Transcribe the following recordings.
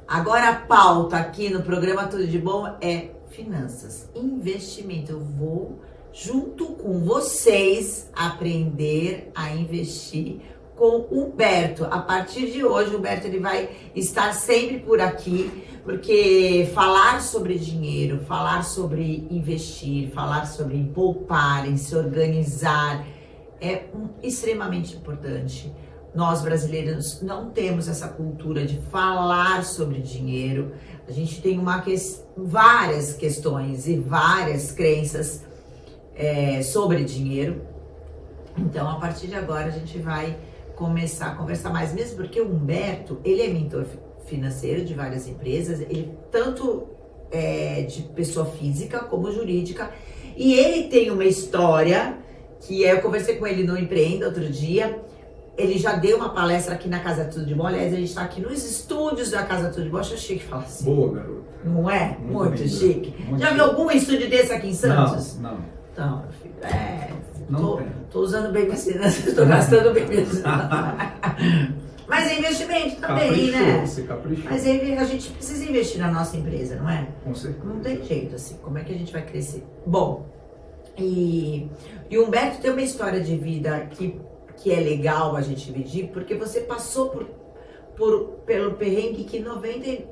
Agora a pauta aqui no programa Tudo de Bom é finanças, investimento. Eu vou, junto com vocês, aprender a investir com o Humberto. A partir de hoje, o Humberto ele vai estar sempre por aqui, porque falar sobre dinheiro, falar sobre investir, falar sobre poupar, em se organizar é extremamente importante. Nós brasileiros não temos essa cultura de falar sobre dinheiro. A gente tem várias questões e várias crenças sobre dinheiro. Então, a partir de agora, a gente vai começar a conversar mais, mesmo porque o Humberto, ele é mentor financeiro de várias empresas, ele tanto de pessoa física como jurídica, e ele tem uma história que eu conversei com ele no Empreenda outro dia. Ele já deu uma palestra aqui na Casa Tudo de Bom. Aliás, a gente está aqui nos estúdios da Casa Tudo de Bom. Acho chique falar assim. Boa, garota. Não é? Muito lindo. chique. Muito já viu algum estúdio desse aqui em Santos? Não. Então, meu filho, tô usando bem minhas finanças, estou gastando bem minhas finanças. Mas é investimento também, Caprichou, né? você caprichou. Mas a gente precisa investir na nossa empresa, não é? Com certeza. Não tem jeito, assim. Como é que a gente vai crescer? Bom, e o Humberto tem uma história de vida que é legal a gente dividir, porque você passou pelo perrengue que 98%,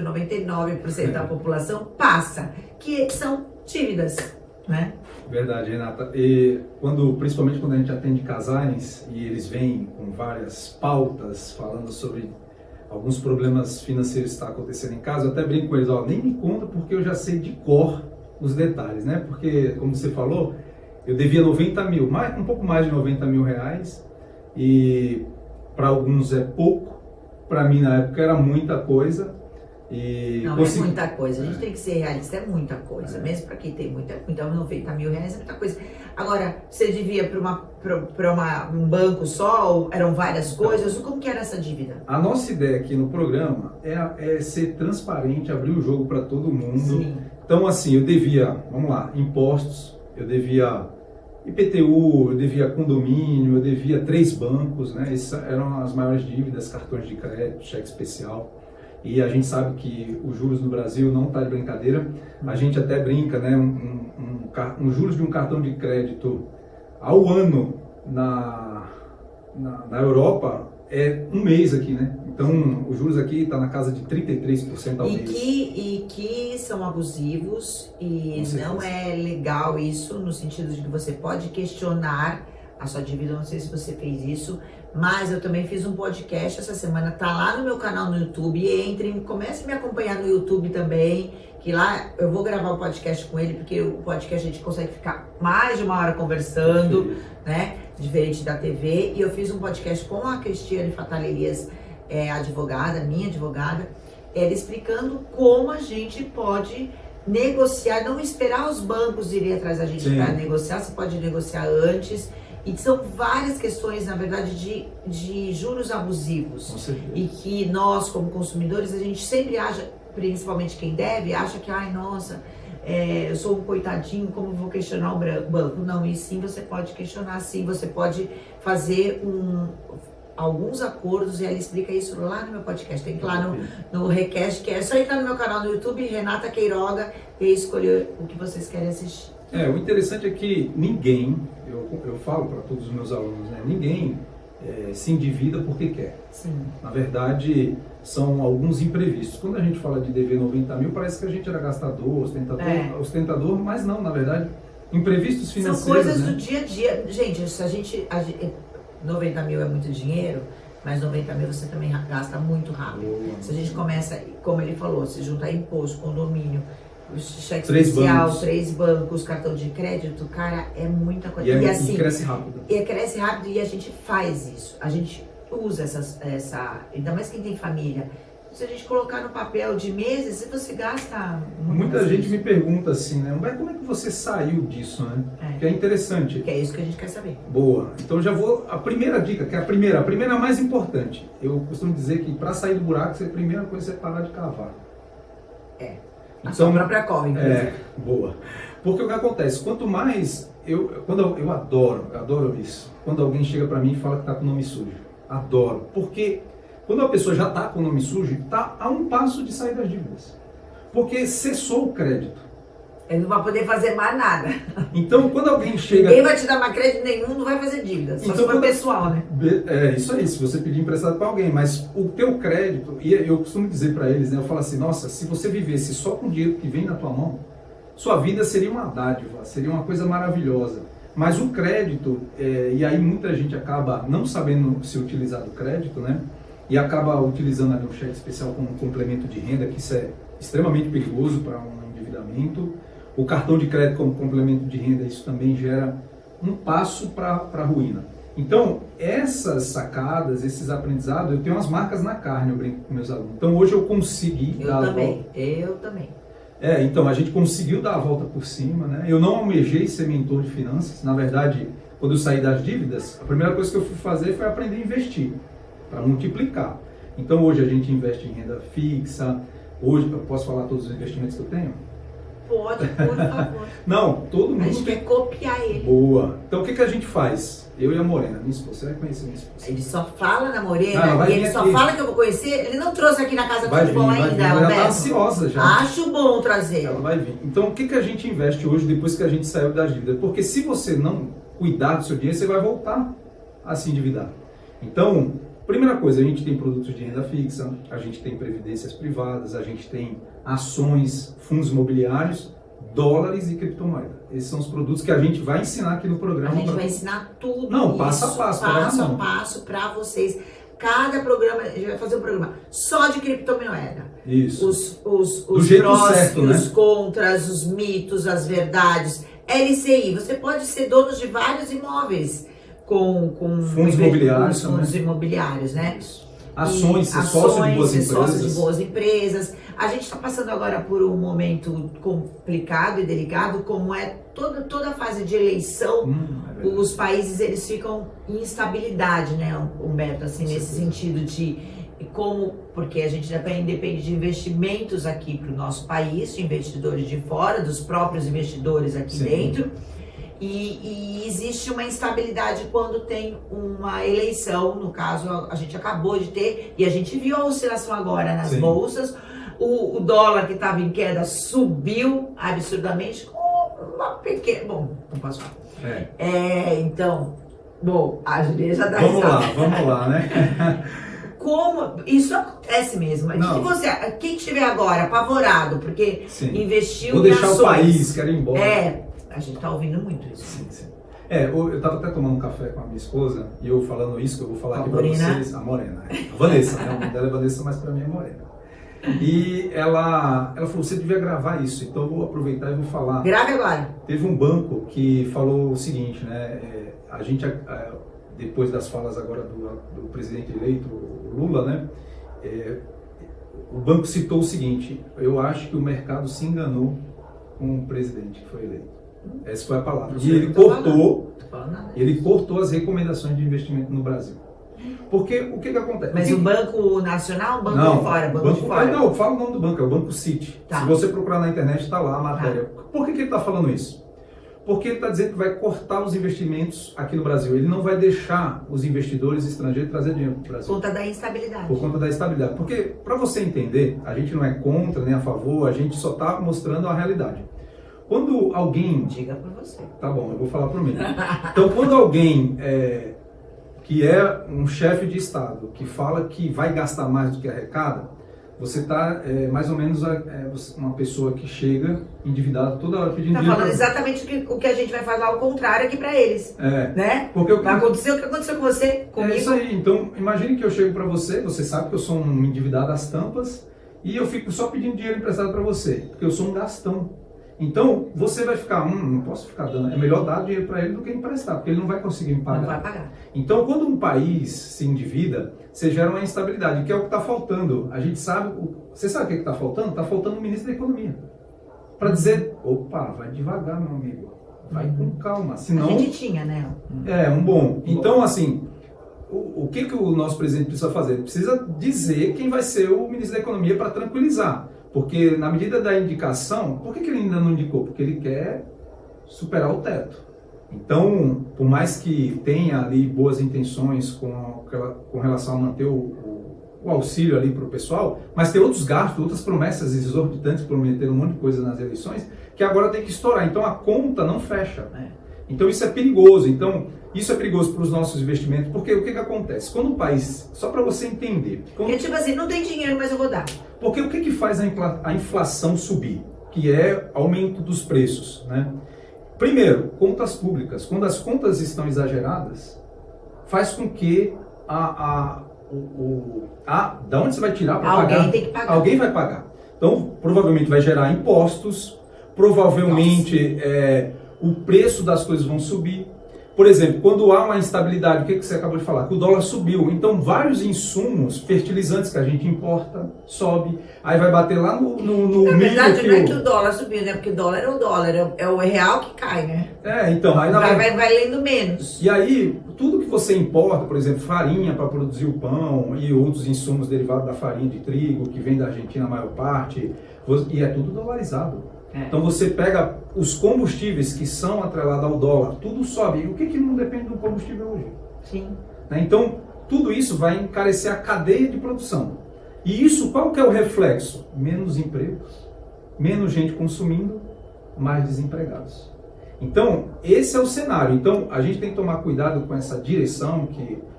99% da população passa, que são dívidas, né? Verdade, Renata. E principalmente quando a gente atende casais e eles vêm com várias pautas falando sobre alguns problemas financeiros que estão acontecendo em casa, eu até brinco com eles, nem me conta porque eu já sei de cor os detalhes, né? Porque, como você falou, eu devia 90 mil, um pouco mais de 90 mil reais, e para alguns é pouco, para mim na época era muita coisa. Não, é muita coisa, a gente tem que ser realista, é muita coisa, mesmo para quem tem muita 90 mil reais é muita coisa. Agora, você devia para um banco só, ou eram várias coisas, como que era essa dívida? A nossa ideia aqui no programa é ser transparente, abrir o jogo para todo mundo. Sim. Então assim, eu devia, vamos lá, impostos, eu devia IPTU, eu devia condomínio, eu devia 3 bancos, né? Essas eram as maiores dívidas, cartões de crédito, cheque especial. E a gente sabe que os juros no Brasil não está de brincadeira. A gente até brinca, né? Um juros de um cartão de crédito ao ano na Europa é um mês aqui, né? Então, os juros aqui está na casa de 33% ao mês. E que são abusivos e não é legal isso, no sentido de que você pode questionar a sua dívida. Não sei se você fez isso, mas eu também fiz um podcast essa semana, tá lá no meu canal no YouTube. Comece a me acompanhar no YouTube também, que lá eu vou gravar o podcast com ele, porque o podcast a gente consegue ficar mais de 1 hora conversando, né? Diferente da TV. E eu fiz um podcast com a Cristiane Fatalerias, advogada, minha advogada, ela explicando como a gente pode negociar, não esperar os bancos irem atrás da gente para negociar, você pode negociar antes. E são várias questões, na verdade, de juros abusivos. E que nós, como consumidores, a gente sempre acha, principalmente quem deve, acha que, eu sou um coitadinho, como vou questionar o banco? Não, e sim, você pode questionar, sim, você pode fazer alguns acordos, e ela explica isso lá no meu podcast. Tem que ir lá no Request, que é só entrar no meu canal no YouTube, Renata Queiroga, e escolher o que vocês querem assistir. O interessante é que ninguém, eu falo para todos os meus alunos, né? Ninguém se endivida porque quer. Sim. Na verdade, são alguns imprevistos. Quando a gente fala de dever 90 mil, parece que a gente era gastador, ostentador, mas não, na verdade, imprevistos financeiros. São coisas, né? do dia a dia. Gente, se a gente 90 mil é muito dinheiro, mas 90 mil você também gasta muito rápido. Se a gente começa, como ele falou, se juntar imposto, condomínio, cheque especial, 3 bancos, cartão de crédito, cara, é muita coisa. E cresce rápido. E cresce rápido, e a gente faz isso. A gente usa ainda mais quem tem família. Se a gente colocar no papel de meses, você gasta muita gente me pergunta assim, né? Mas como é que você saiu disso, né? Que é interessante. Que é isso que a gente quer saber. Boa. Então já vou... A primeira dica, que é a primeira mais importante. Eu costumo dizer que para sair do buraco, a primeira coisa é parar de cavar. A sua própria cova, inclusive. Boa. Porque o que acontece? Quanto mais... Eu adoro isso. Quando alguém chega para mim e fala que está com o nome sujo. Adoro. Porque Quando a pessoa já está com o nome sujo, está a um passo de sair das dívidas. Porque cessou o crédito. Ele não vai poder fazer mais nada. Então, quando alguém chega... Ninguém vai te dar mais crédito nenhum, não vai fazer dívida. Só então, se for pessoal, né? É isso aí, se você pedir emprestado para alguém. Mas o teu crédito, e eu costumo dizer para eles, né? Eu falo assim, nossa, se você vivesse só com o dinheiro que vem na tua mão, sua vida seria uma dádiva, seria uma coisa maravilhosa. Mas o crédito, e aí muita gente acaba não sabendo se utilizar do crédito, né? E acaba utilizando ali um cheque especial como um complemento de renda, que isso é extremamente perigoso para um endividamento. O cartão de crédito como complemento de renda, isso também gera um passo para a ruína. Então, essas sacadas, esses aprendizados, eu tenho umas marcas na carne, eu brinco com meus alunos. Então, hoje eu consegui dar a volta. Eu também. Então, a gente conseguiu dar a volta por cima, né? Eu não almejei ser mentor de finanças. Na verdade, quando eu saí das dívidas, a primeira coisa que eu fui fazer foi aprender a investir, para multiplicar. Então, hoje a gente investe em renda fixa. Hoje, eu posso falar todos os investimentos que eu tenho? Pode, por favor. Não, todo mundo... A gente quer copiar ele. Boa. Então, o que a gente faz? Eu e a Morena, minha esposa. Você vai conhecer minha esposa. Ele só fala na Morena e ele só aqui. fala que eu vou conhecer. Ele não trouxe aqui na casa tudo bom ainda, ela Alberto? está ansiosa já. Acho bom trazer. Ela vai vir. Então, o que a gente investe hoje depois que a gente saiu das dívidas? Porque se você não cuidar do seu dinheiro, você vai voltar a se endividar. Então, primeira coisa, a gente tem produtos de renda fixa, a gente tem previdências privadas, a gente tem ações, fundos imobiliários, dólares e criptomoeda. Esses são os produtos que a gente vai ensinar aqui no programa. A gente vai ensinar tudo Não, isso, passo a passo para vocês. Cada programa, a gente vai fazer um programa só de criptomoeda. Isso. Os jeito prós certo, e né? os contras, os mitos, as verdades. LCI, você pode ser dono de vários imóveis com fundos imobiliários, fundos imobiliários, né? Isso. Ações, ser sócio de boas empresas. Sócio de boas empresas. A gente está passando agora por um momento complicado e delicado, como é toda a fase de eleição. Os países eles ficam em instabilidade, né, Humberto? Assim, nesse sentido de como, porque a gente depende de investimentos aqui para o nosso país, de investidores de fora, dos próprios investidores aqui dentro. E existe uma instabilidade quando tem uma eleição, no caso a gente acabou de ter, e a gente viu a oscilação agora nas bolsas, o dólar que estava em queda subiu absurdamente com uma pequena... Bom, não posso falar. Então, bom, a Julia já dá risada. Vamos lá, né? Como isso acontece mesmo. Quem estiver agora apavorado, porque investiu... Vou deixar o país, quero ir embora. A gente tá ouvindo muito isso. Sim. Eu estava até tomando um café com a minha esposa e eu falando isso que eu vou falar aqui para vocês. A Morena. A Vanessa, né? O nome dela é Vanessa, mas para mim é Morena. E ela falou, você devia gravar isso, então eu vou aproveitar e vou falar. Grave agora. Teve um banco que falou o seguinte, né? A gente, depois das falas agora do presidente eleito, Lula, né? O banco citou o seguinte, eu acho que o mercado se enganou com o presidente que foi eleito. Essa foi a palavra. E ele cortou as recomendações de investimento no Brasil. Porque o que acontece? Mas o Banco Nacional, Banco de Fora? Banco de Fora. Não, fala o nome do banco, é o Banco City. Se você procurar na internet, está lá a matéria. Por que ele está falando isso? Porque ele está dizendo que vai cortar os investimentos aqui no Brasil. Ele não vai deixar os investidores estrangeiros trazer dinheiro para o Brasil. Por conta da instabilidade. Por conta da estabilidade. Porque, para você entender, a gente não é contra nem a favor, a gente só está mostrando a realidade. Quando alguém... Diga para você. Tá bom, eu vou falar para mim. Então, quando alguém que é um chefe de Estado, que fala que vai gastar mais do que arrecada, você está mais ou menos uma pessoa que chega endividada toda hora pedindo dinheiro. Está falando exatamente o que a gente vai falar ao contrário aqui para eles. Né? Porque vai acontecer o que aconteceu com você, comigo. É isso aí. Então, imagine que eu chego para você, você sabe que eu sou um endividado às tampas, e eu fico só pedindo dinheiro emprestado para você, porque eu sou um gastão. Então, você vai ficar, não posso ficar dando, é melhor dar dinheiro para ele do que emprestar, porque ele não vai conseguir me pagar. Não vai pagar. Então, quando um país se endivida, você gera uma instabilidade, que é o que está faltando. A gente sabe, você sabe o que está faltando? Está faltando o ministro da Economia. Para dizer, opa, vai devagar, meu amigo, vai com calma. Senão, a gente tinha, né? Um bom. Então, assim, o que o nosso presidente precisa fazer? Ele precisa dizer quem vai ser o ministro da Economia para tranquilizar. Porque na medida da indicação, por que ele ainda não indicou? Porque ele quer superar o teto. Então, por mais que tenha ali boas intenções com relação a manter o o auxílio ali para o pessoal, mas tem outros gastos, outras promessas exorbitantes, prometeram um monte de coisa nas eleições, que agora tem que estourar. Então a conta não fecha. Então isso é perigoso. Então isso é perigoso para os nossos investimentos, porque o que acontece? Quando o país, só para você entender... Porque tipo assim, não tem dinheiro, mas eu vou dar. Porque o que faz a inflação subir? Que é aumento dos preços, né? Primeiro, contas públicas. Quando as contas estão exageradas, faz com que da onde você vai tirar para pagar? Alguém tem que pagar. Alguém vai pagar. Então, provavelmente vai gerar impostos, provavelmente o preço das coisas vão subir. Por exemplo, quando há uma instabilidade, o que você acabou de falar? Que o dólar subiu. Então, vários insumos, fertilizantes que a gente importa, sobe. Aí vai bater lá no Na verdade, não é que o dólar subiu, né? Porque o dólar é o dólar, é o real que cai, né? Então... Aí vai lendo menos. E aí, tudo que você importa, por exemplo, farinha para produzir o pão e outros insumos derivados da farinha de trigo, que vem da Argentina a maior parte, e é tudo dolarizado. Então você pega os combustíveis que são atrelados ao dólar, tudo sobe. E o que não depende do combustível hoje? Sim. Então, tudo isso vai encarecer a cadeia de produção. E isso, qual que é o reflexo? Menos empregos, menos gente consumindo, mais desempregados. Então, esse é o cenário. Então, a gente tem que tomar cuidado com essa direção,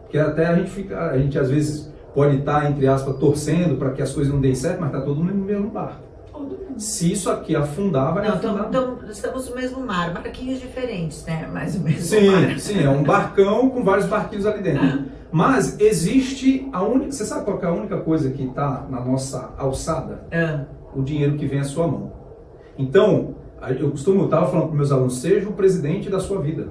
que até a gente às vezes pode estar, entre aspas, torcendo para que as coisas não deem certo, mas está todo mundo no mesmo barco. Se isso aqui afundar, vai afundar. Então, estamos no mesmo mar, barquinhos diferentes, né? Mais o mesmo mar. Sim, é um barcão com vários barquinhos ali dentro. Mas existe você sabe qual que é a única coisa que está na nossa alçada? O dinheiro que vem à sua mão. Então, eu estava falando para meus alunos, seja o presidente da sua vida.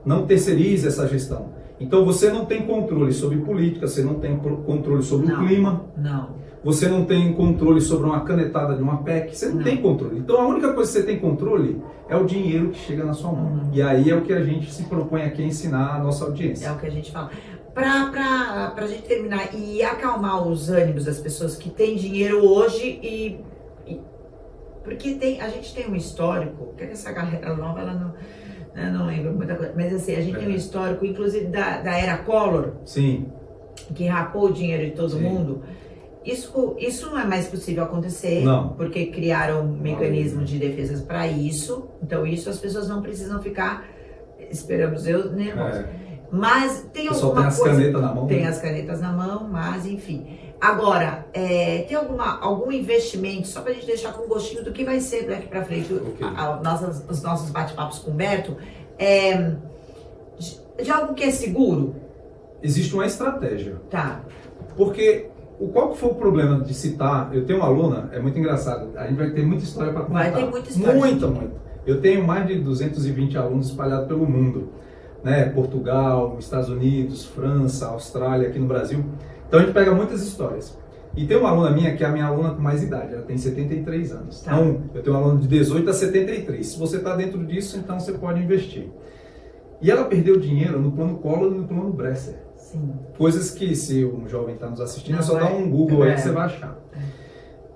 Não terceirize essa gestão. Então, você não tem controle sobre política, você não tem controle sobre o clima. Não. Você não tem controle sobre uma canetada de uma PEC, você não tem controle. Então a única coisa que você tem controle é o dinheiro que chega na sua mão. E aí é o que a gente se propõe aqui a ensinar a nossa audiência. É o que a gente fala. Pra gente terminar e acalmar os ânimos das pessoas que têm dinheiro hoje porque a gente tem um histórico, que essa galera nova, ela não lembra muita coisa, mas assim, a gente tem um histórico, inclusive da era Collor, Sim. que rapou o dinheiro de todo mundo. Isso não é mais possível acontecer, porque criaram um mecanismo de defesa para isso. Então, isso as pessoas não precisam ficar, esperamos nervosos. Mas tem alguma coisa... Tem as canetas na mão. Tem as canetas na mão, mas enfim. Agora, tem algum investimento, só para a gente deixar com gostinho do que vai ser daqui para frente, os nossos bate-papos com o Humberto, de algo que é seguro? Existe uma estratégia. Tá. Porque... Qual que foi o problema de citar? Eu tenho uma aluna, é muito engraçado, a gente vai ter muita história para contar. Vai ter muita história. Muita. Eu tenho mais de 220 alunos espalhados pelo mundo, né? Portugal, Estados Unidos, França, Austrália, aqui no Brasil. Então a gente pega muitas histórias. E tem uma aluna minha que é a minha aluna com mais idade, ela tem 73 anos. Tá. Então eu tenho uma aluna de 18 a 73. Se você está dentro disso, então você pode investir. E ela perdeu dinheiro no plano Collor e no plano Bresser. Sim. Coisas que, se um jovem está nos assistindo, é só dar um Google aí que você vai achar.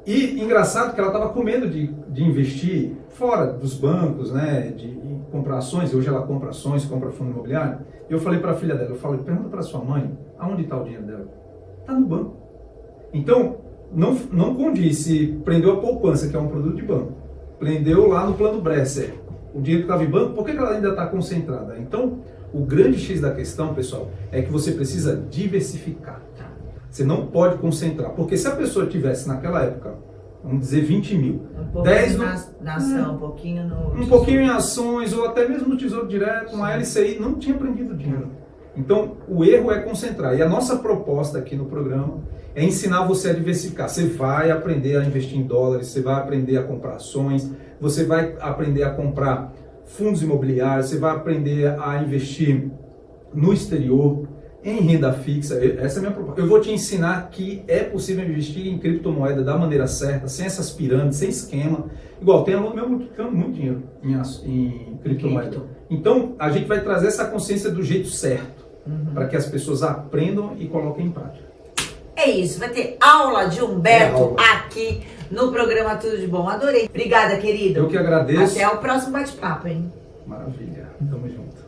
E engraçado que ela estava com medo de investir fora dos bancos, né, de comprar ações. Hoje ela compra ações, compra fundo imobiliário. E eu falei para a filha dela, pergunta para sua mãe, aonde está o dinheiro dela? Está no banco. Então, não condiz se prendeu a poupança, que é um produto de banco. Prendeu lá no plano Bresser. O dinheiro que estava em banco, por que ela ainda está concentrada? Então, o grande X da questão, pessoal, é que você precisa diversificar. Você não pode concentrar. Porque se a pessoa tivesse naquela época, vamos dizer 20 mil, um pouquinho 10 na ação, um pouquinho no... Um pouquinho em ações, ou até mesmo no Tesouro Direto, uma LCI, não tinha prendido dinheiro. Então, o erro é concentrar. E a nossa proposta aqui no programa é ensinar você a diversificar. Você vai aprender a investir em dólares, você vai aprender a comprar ações, você vai aprender a comprar fundos imobiliários, você vai aprender a investir no exterior, em renda fixa. Essa é a minha proposta. Eu vou te ensinar que é possível investir em criptomoeda da maneira certa, sem essas pirâmides, sem esquema. Igual, tem aluno meu multiplicando muito dinheiro em criptomoeda. Então, a gente vai trazer essa consciência do jeito certo, para que as pessoas aprendam e coloquem em prática. É isso, vai ter aula de Humberto aqui no programa Tudo de Bom. Adorei. Obrigada, querido. Eu que agradeço. Até o próximo bate-papo, hein? Maravilha. Tamo junto.